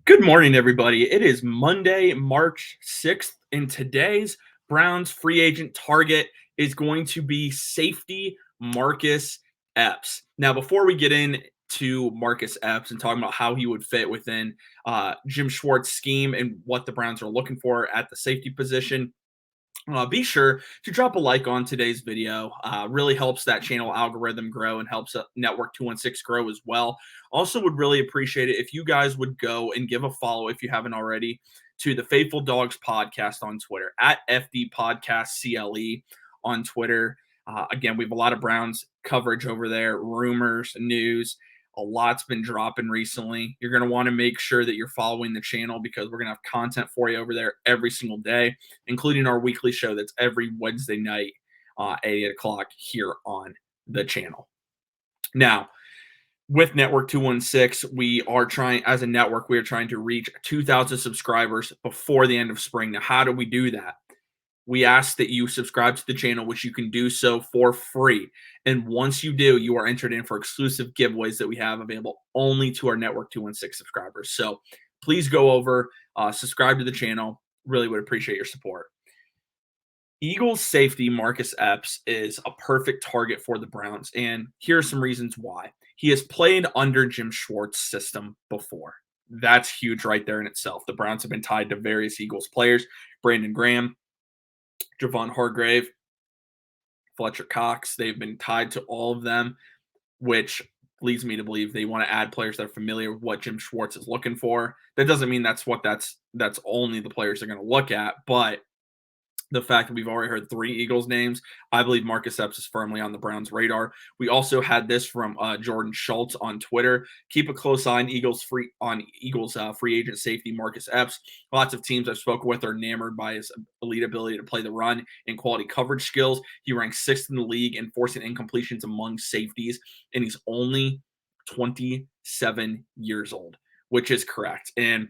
Good morning, everybody. It is Monday, March 6th, and today's Browns free agent target is going to be safety Marcus Epps. Now, before we get into Marcus Epps and talking about how he would fit within Jim Schwartz' scheme and what the Browns are looking for at the safety position, be sure to drop a like on today's video. Really helps that channel algorithm grow and helps Network 216 grow as well. Also, would really appreciate it if you guys would go and give a follow, if you haven't already, to the Faithful Dawgs Podcast on Twitter, at FD Podcast CLE on Twitter. Again, we have a lot of Browns coverage over there, rumors, news. A lot's been dropping recently. You're going to want to make sure that you're following the channel because we're going to have content for you over there every single day, including our weekly show that's every Wednesday night at 8 o'clock here on the channel. Now, with Network 216, we are trying, as a network, we are trying to reach 2,000 subscribers before the end of spring. Now, how do we do that? We ask that you subscribe to the channel, which you can do so for free. And once you do, you are entered in for exclusive giveaways that we have available only to our Network 216 subscribers. So please go over, subscribe to the channel. Really would appreciate your support. Eagles safety Marcus Epps is a perfect target for the Browns, and here are some reasons why. He has played under Jim Schwartz' system before. That's huge right there in itself. The Browns have been tied to various Eagles players, Brandon Graham, Javon Hargrave, Fletcher Cox. They've been tied to all of them, which leads me to believe they want to add players that are familiar with what Jim Schwartz is looking for. That doesn't mean that's only the players they're going to look at, but the fact that we've already heard 3 Eagles names, I believe Marcus Epps is firmly on the Browns' radar. We also had this from Jordan Schultz on Twitter. Keep a close eye on Eagles free agent safety Marcus Epps. Lots of teams I've spoken with are enamored by his elite ability to play the run and quality coverage skills. He ranks 6th in the league in forcing incompletions among safeties, and he's only 27 years old, which is correct. And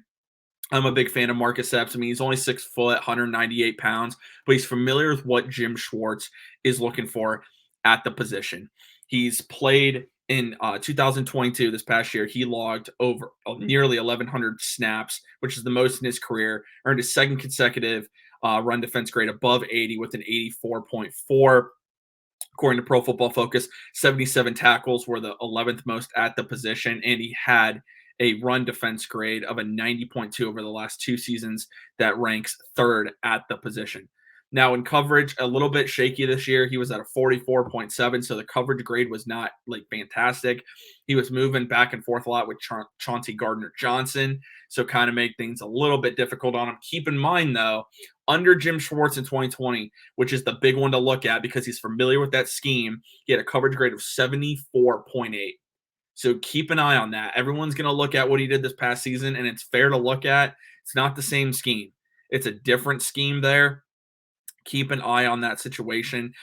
I'm a big fan of Marcus Epps. I mean, he's only 6 foot, 198 pounds, but he's familiar with what Jim Schwartz is looking for at the position. He's played in 2022, this past year. He logged over nearly 1,100 snaps, which is the most in his career. Earned his second consecutive run defense grade above 80 with an 84.4. According to Pro Football Focus, 77 tackles were the 11th most at the position, and he had a run defense grade of a 90.2 over the last 2 seasons that ranks 3rd at the position. Now, in coverage, a little bit shaky this year. He was at a 44.7, so the coverage grade was not like fantastic. He was moving back and forth a lot with Chauncey Gardner-Johnson, so kind of made things a little bit difficult on him. Keep in mind, though, under Jim Schwartz in 2020, which is the big one to look at because he's familiar with that scheme, he had a coverage grade of 74.8. So keep an eye on that. Everyone's going to look at what he did this past season, and it's fair to look at. It's not the same scheme. It's a different scheme there. Keep an eye on that situation.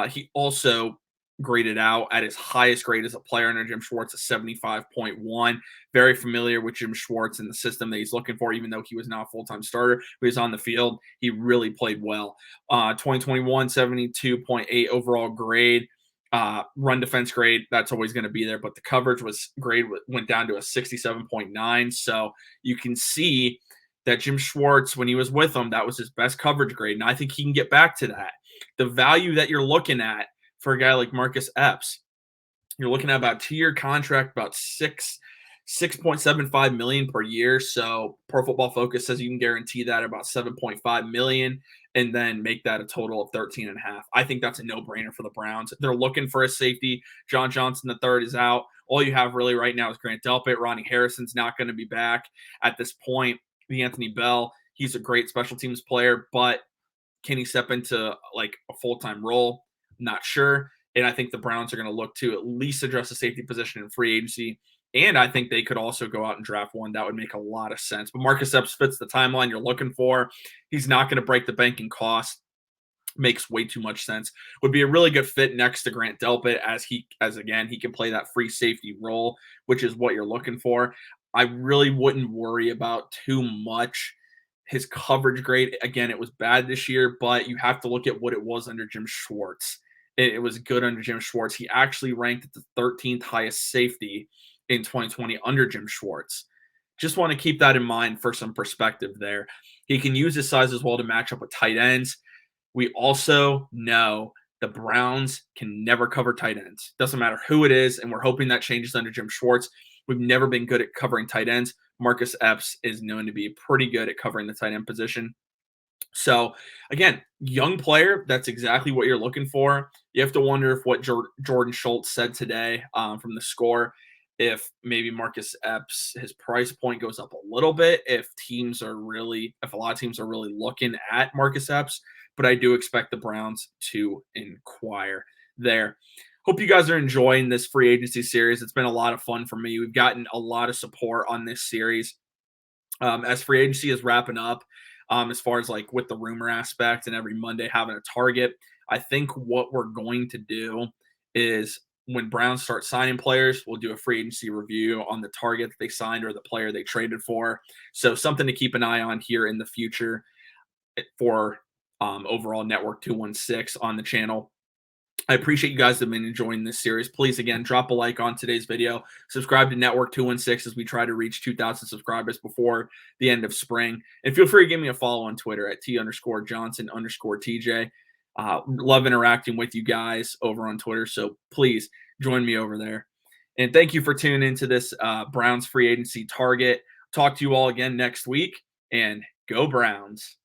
He also graded out at his highest grade as a player under Jim Schwartz, a 75.1. Very familiar with Jim Schwartz and the system that he's looking for, even though he was not a full-time starter. He was on the field. He really played well. 2021, 72.8 overall grade. Run defense grade, that's always going to be there, but the coverage went down to a 67.9. So you can see that Jim Schwartz, when he was with him, that was his best coverage grade. And I think he can get back to that. The value that you're looking at for a guy like Marcus Epps, you're looking at about a 2-year contract, about $6.75 million per year. So Pro Football Focus says you can guarantee that about $7.5 million and then make that a total of 13.5. I think that's a no-brainer for the Browns. They're looking for a safety. John Johnson III is out. All you have really right now is Grant Delpit. Ronnie Harrison's not going to be back at this point. The Anthony Bell, he's a great special teams player, but can he step into like a full-time role? Not sure. And I think the Browns are going to look to at least address the safety position in free agency. And I think they could also go out and draft one. That would make a lot of sense. But Marcus Epps fits the timeline you're looking for. He's not going to break the bank in cost. Makes way too much sense. Would be a really good fit next to Grant Delpit as he can play that free safety role, which is what you're looking for. I really wouldn't worry about too much his coverage grade. Again, it was bad this year, but you have to look at what it was under Jim Schwartz. It was good under Jim Schwartz. He actually ranked at the 13th highest safety in 2020 under Jim Schwartz. Just want to keep that in mind for some perspective there. He can use his size as well to match up with tight ends. We also know the Browns can never cover tight ends. Doesn't matter who it is, and we're hoping that changes under Jim Schwartz. We've never been good at covering tight ends. Marcus Epps is known to be pretty good at covering the tight end position. So, again, young player, that's exactly what you're looking for. You have to wonder if what Jordan Schultz said today from the score, if maybe Marcus Epps, his price point goes up a little bit, if a lot of teams are really looking at Marcus Epps, but I do expect the Browns to inquire there. Hope you guys are enjoying this free agency series. It's been a lot of fun for me. We've gotten a lot of support on this series. As free agency is wrapping up, as far as like with the rumor aspect and every Monday having a target, I think what we're going to do is when Browns start signing players, we'll do a free agency review on the target that they signed or the player they traded for. So something to keep an eye on here in the future for overall Network 216 on the channel. I appreciate you guys have been enjoying this series. Please, again, drop a like on today's video. Subscribe to Network 216 as we try to reach 2,000 subscribers before the end of spring. And feel free to give me a follow on Twitter at T_Johnson_TJ. Love interacting with you guys over on Twitter, so please join me over there. And thank you for tuning into this Browns free agency target. Talk to you all again next week, and go Browns.